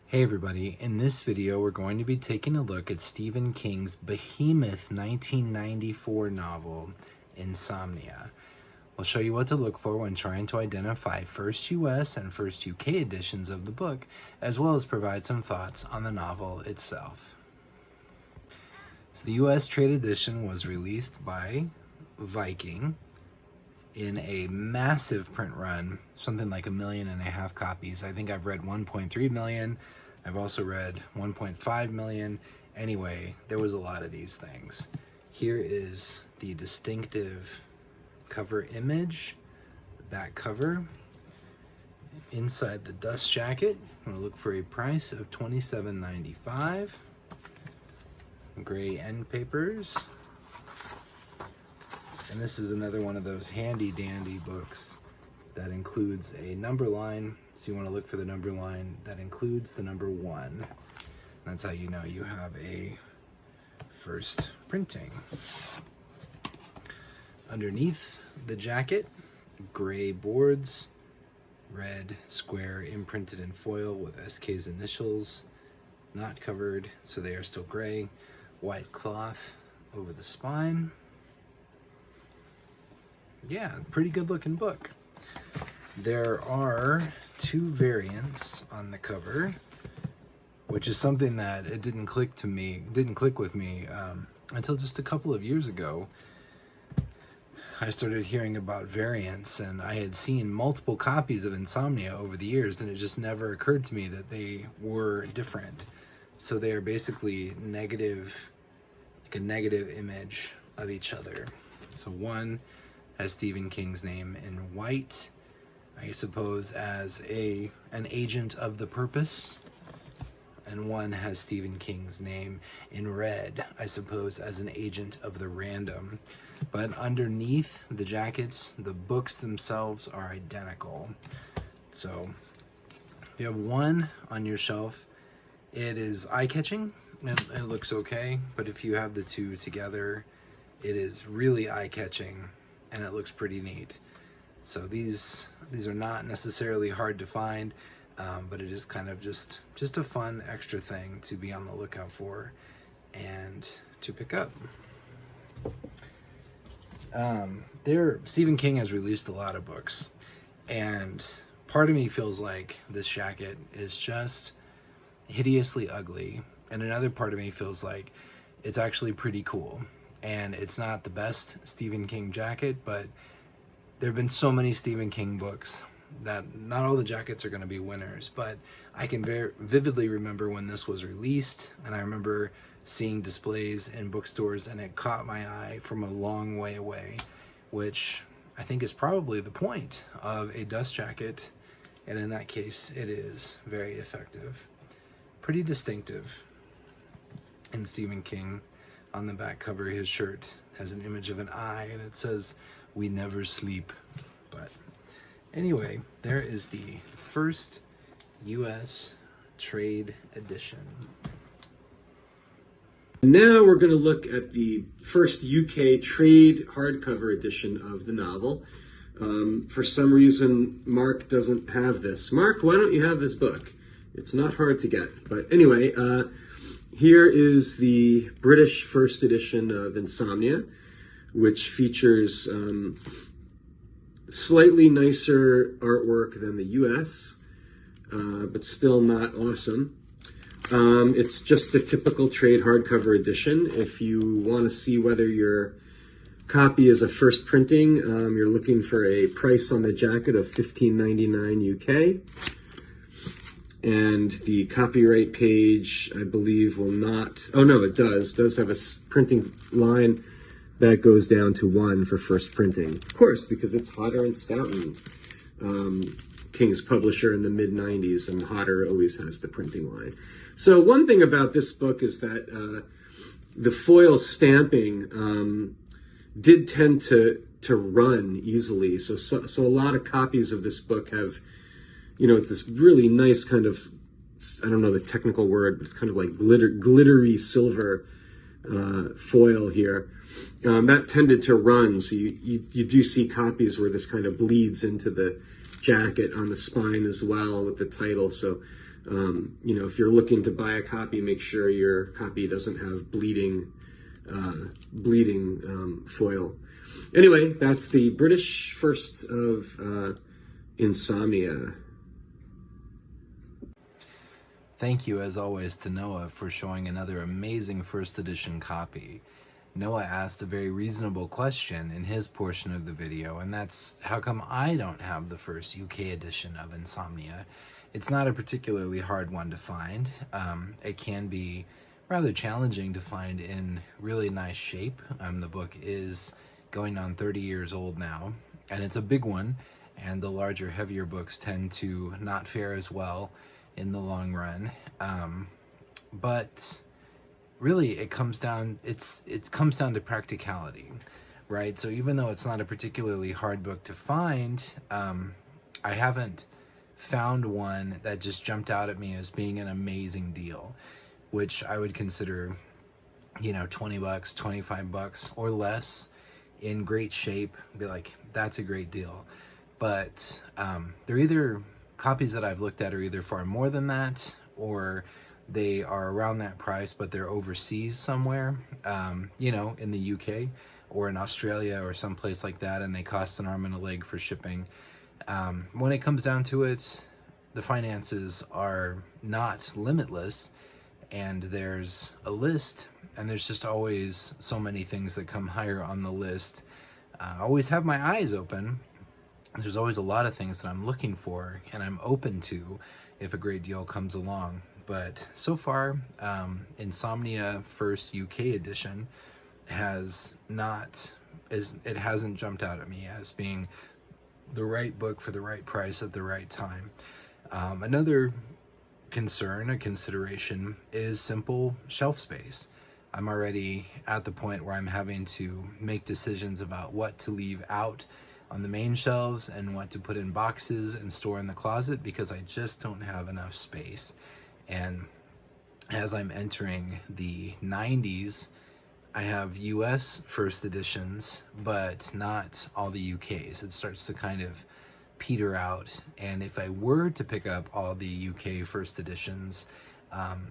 Hey everybody, in this video we're going to be taking a look at Stephen King's behemoth 1994 novel, Insomnia. We'll show you what to look for when trying to identify first US and first UK editions of the book, as well as provide some thoughts on the novel itself. So the US trade edition was released by Viking in a massive print run, something like 1.5 million copies. I think I've read 1.3 million. I've also read 1.5 million. Anyway, there was a lot of these things. Here is the distinctive cover image, the back cover. Inside the dust jacket, I'm gonna look for a price of $27.95. Gray end papers. And this is another one of those handy dandy books that includes a number line. So you want to look for the number line that includes the number 1. That's how you know you have a first printing. Underneath the jacket, gray boards, red square imprinted in foil with SK's initials, not covered, so they are still gray. White cloth over the spine. Yeah, pretty good looking book. There are 2 variants on the cover, which is something that it didn't click with me until just a couple of years ago. I started hearing about variants, and I had seen multiple copies of Insomnia over the years, and it just never occurred to me that they were different. So they are basically negative, like a negative image of each other. So one has Stephen King's name in white, I suppose as an agent of the purpose, and one has Stephen King's name in red, I suppose as an agent of the random. But underneath the jackets, the books themselves are identical. So if you have one on your shelf, it is eye-catching, it looks okay, but if you have the 2 together, it is really eye-catching and it looks pretty neat. So these are not necessarily hard to find, but it is kind of just a fun extra thing to be on the lookout for and to pick up. Stephen King has released a lot of books, and part of me feels like this jacket is just hideously ugly, and another part of me feels like it's actually pretty cool. And it's not the best Stephen King jacket, but there have been so many Stephen King books that not all the jackets are going to be winners. But I can very vividly remember when this was released, and I remember seeing displays in bookstores, and it caught my eye from a long way away, which I think is probably the point of a dust jacket, and in that case, it is very effective. Pretty distinctive in Stephen King. On the back cover, his shirt has an image of an eye, and it says, "We never sleep." But anyway, there is the first US trade edition. Now we're going to look at the first UK trade hardcover edition of the novel. For some reason, Mark doesn't have this. Mark, why don't you have this book? It's not hard to get. But anyway, here is the British first edition of Insomnia, which features slightly nicer artwork than the US, but still not awesome. It's just the typical trade hardcover edition. If you want to see whether your copy is a first printing, you're looking for a price on the jacket of $15.99 UK. And the copyright page, I believe, will not... Oh, no, it does. It does have a printing line that goes down to 1 for first printing. Of course, because it's Hodder and Stoughton, King's publisher in the mid-90s, and Hodder always has the printing line. So one thing about this book is that the foil stamping did tend to run easily. So a lot of copies of this book have... it's this really nice kind of, I don't know the technical word, but it's kind of like glittery silver foil here. That tended to run, so you do see copies where this kind of bleeds into the jacket on the spine as well with the title. So If you're looking to buy a copy, make sure your copy doesn't have bleeding foil. Anyway, that's the British first of Insomnia. Thank you, as always, to Noah for showing another amazing first edition copy. Noah asked a very reasonable question in his portion of the video, and that's how come I don't have the first UK edition of Insomnia? It's not a particularly hard one to find. It can be rather challenging to find in really nice shape. The book is going on 30 years old now, and it's a big one, and the larger, heavier books tend to not fare as well in the long run. But really it comes down to practicality, right? So even though it's not a particularly hard book to find, I haven't found one that just jumped out at me as being an amazing deal, which I would consider, $20, $25 or less in great shape, be like, that's a great deal. But they're either copies that I've looked at are either far more than that, or they are around that price, but they're overseas somewhere, in the UK or in Australia or someplace like that, and they cost an arm and a leg for shipping. When it comes down to it, the finances are not limitless, and there's a list, and there's just always so many things that come higher on the list. I always have my eyes open. There's always a lot of things that I'm looking for and I'm open to if a great deal comes along. But so far, Insomnia First UK Edition hasn't jumped out at me as being the right book for the right price at the right time. Another consideration is simple shelf space. I'm already at the point where I'm having to make decisions about what to leave out on the main shelves and what to put in boxes and store in the closet, because I just don't have enough space. And as I'm entering the 90s, I have US first editions, but not all the UKs. It starts to kind of peter out. And if I were to pick up all the UK first editions,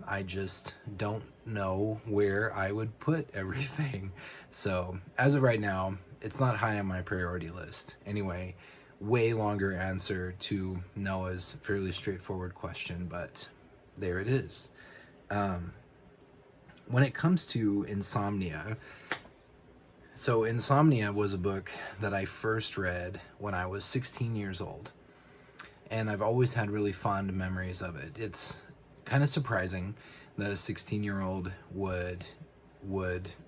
I just don't know where I would put everything. So as of right now, it's not high on my priority list. Anyway, way longer answer to Noah's fairly straightforward question, but there it is. When it comes to Insomnia, so Insomnia was a book that I first read when I was 16 years old, and I've always had really fond memories of it. It's kind of surprising that a 16-year-old would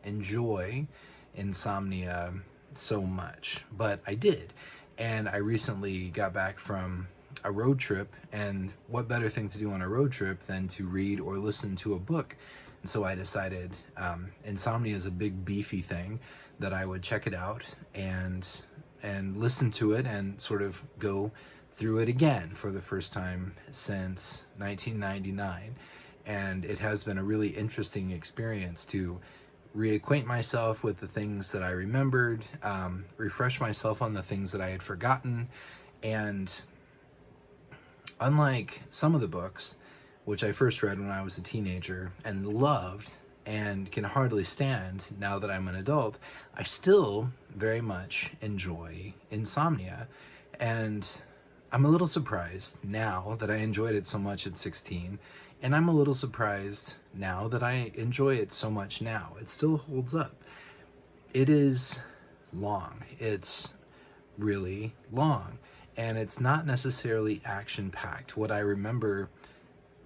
enjoy Insomnia so much, but I did. And I recently got back from a road trip, and what better thing to do on a road trip than to read or listen to a book? And so I decided Insomnia is a big beefy thing, that I would check it out and listen to it and sort of go through it again for the first time since 1999. And it has been a really interesting experience to reacquaint myself with the things that I remembered, refresh myself on the things that I had forgotten. And unlike some of the books, which I first read when I was a teenager and loved and can hardly stand now that I'm an adult, I still very much enjoy Insomnia. And I'm a little surprised now that I enjoyed it so much at 16, and I'm a little surprised now that I enjoy it so much now. It still holds up. It is long. It's really long, and it's not necessarily action-packed. What I remember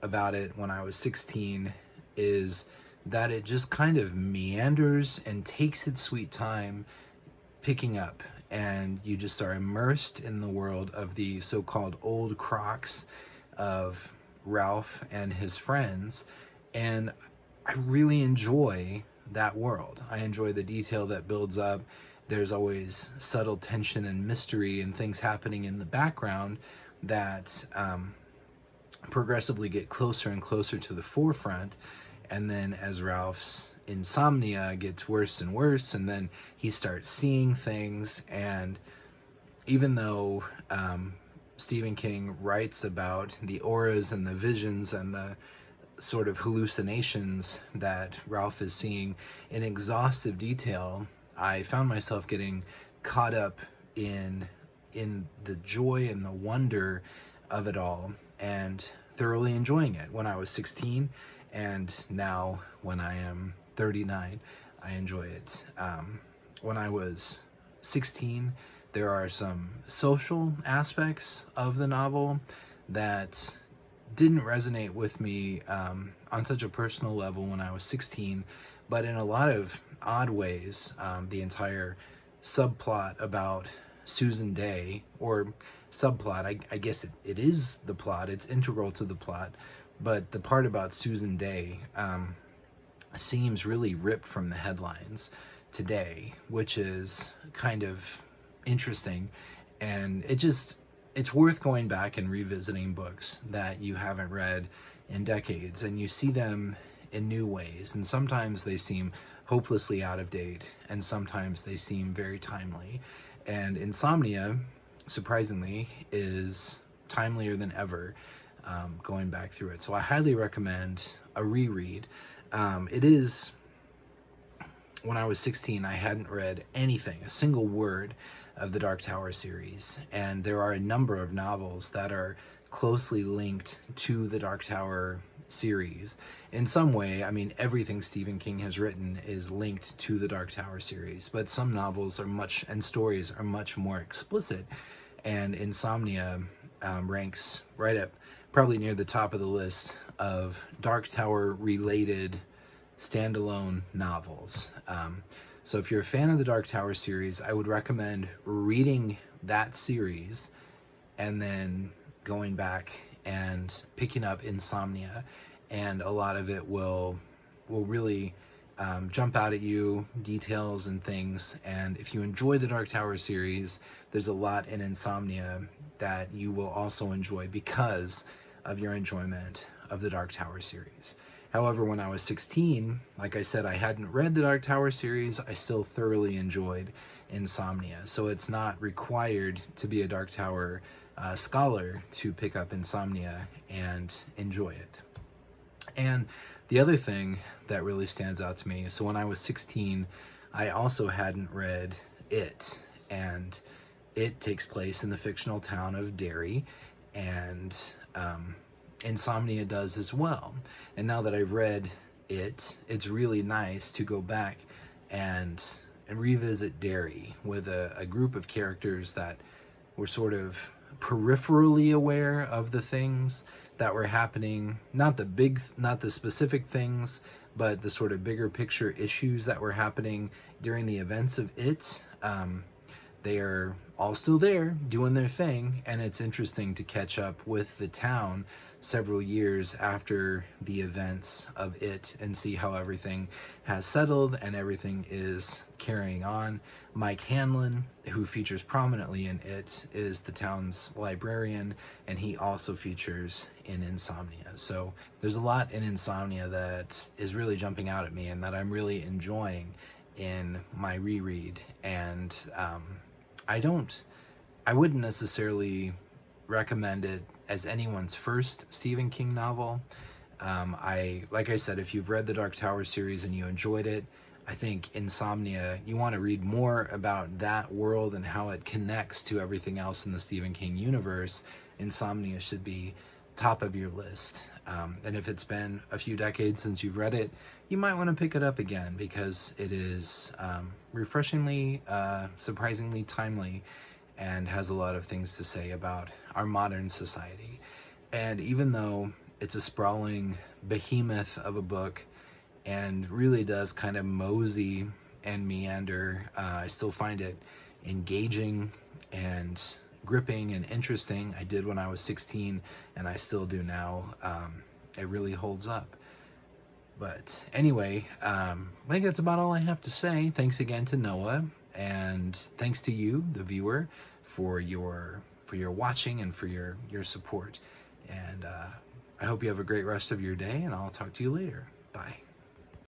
about it when I was 16 is that it just kind of meanders and takes its sweet time picking up, and you just are immersed in the world of the so-called old crocs of Ralph and his friends, and I really enjoy that world. I enjoy the detail that builds up. There's always subtle tension and mystery and things happening in the background that progressively get closer and closer to the forefront. And then as Ralph's insomnia gets worse and worse, and then he starts seeing things, and even though Stephen King writes about the auras and the visions and the sort of hallucinations that Ralph is seeing in exhaustive detail, I found myself getting caught up in the joy and the wonder of it all, and thoroughly enjoying it when I was 16, and now when I am 39, I enjoy it. When I was 16, there are some social aspects of the novel that didn't resonate with me on such a personal level when I was 16, but in a lot of odd ways, the entire subplot about Susan Day, or subplot, I guess it is the plot, it's integral to the plot, but the part about Susan Day seems really ripped from the headlines today, which is kind of interesting, and it's worth going back and revisiting books that you haven't read in decades, and you see them in new ways, and sometimes they seem hopelessly out of date, and sometimes they seem very timely. And Insomnia, surprisingly, is timelier than ever, going back through it. So I highly recommend a reread. It is, when I was 16, I hadn't read anything, a single word of the Dark Tower series, and there are a number of novels that are closely linked to the Dark Tower series in some way. I mean, everything Stephen King has written is linked to the Dark Tower series, but some novels are much, and stories are much more explicit, and Insomnia ranks right up, probably near the top of the list of Dark Tower related standalone novels. So if you're a fan of the Dark Tower series, I would recommend reading that series and then going back and picking up Insomnia, and a lot of it will really jump out at you, details and things. And if you enjoy the Dark Tower series, there's a lot in Insomnia that you will also enjoy because of your enjoyment of the Dark Tower series. However, when I was 16, like I said, I hadn't read the Dark Tower series. I still thoroughly enjoyed Insomnia. So it's not required to be a Dark Tower scholar to pick up Insomnia and enjoy it. And the other thing that really stands out to me, so when I was 16, I also hadn't read It. And It takes place in the fictional town of Derry, and Insomnia does as well. And now that I've read It, it's really nice to go back and revisit Derry with a group of characters that were sort of peripherally aware of the things that were happening, not the specific things, but the sort of bigger picture issues that were happening during the events of It. They are all still there doing their thing, and it's interesting to catch up with the town several years after the events of It and see how everything has settled and everything is carrying on. Mike Hanlon, who features prominently in It, is the town's librarian, and he also features in Insomnia. So there's a lot in Insomnia that is really jumping out at me and that I'm really enjoying in my reread. And I wouldn't necessarily recommend it as anyone's first Stephen King novel. Like I said, if you've read the Dark Tower series and you enjoyed it, I think Insomnia, you want to read more about that world and how it connects to everything else in the Stephen King universe. Insomnia should be top of your list. And if it's been a few decades since you've read it, you might want to pick it up again because it is refreshingly, surprisingly timely, and has a lot of things to say about our modern society. And even though it's a sprawling behemoth of a book and really does kind of mosey and meander, I still find it engaging and gripping and interesting. I did when I was 16 and I still do now. It really holds up. But anyway, I think that's about all I have to say. Thanks again to Noah, and thanks to you, the viewer, for your watching and for your support. And I hope you have a great rest of your day, and I'll talk to you later. Bye.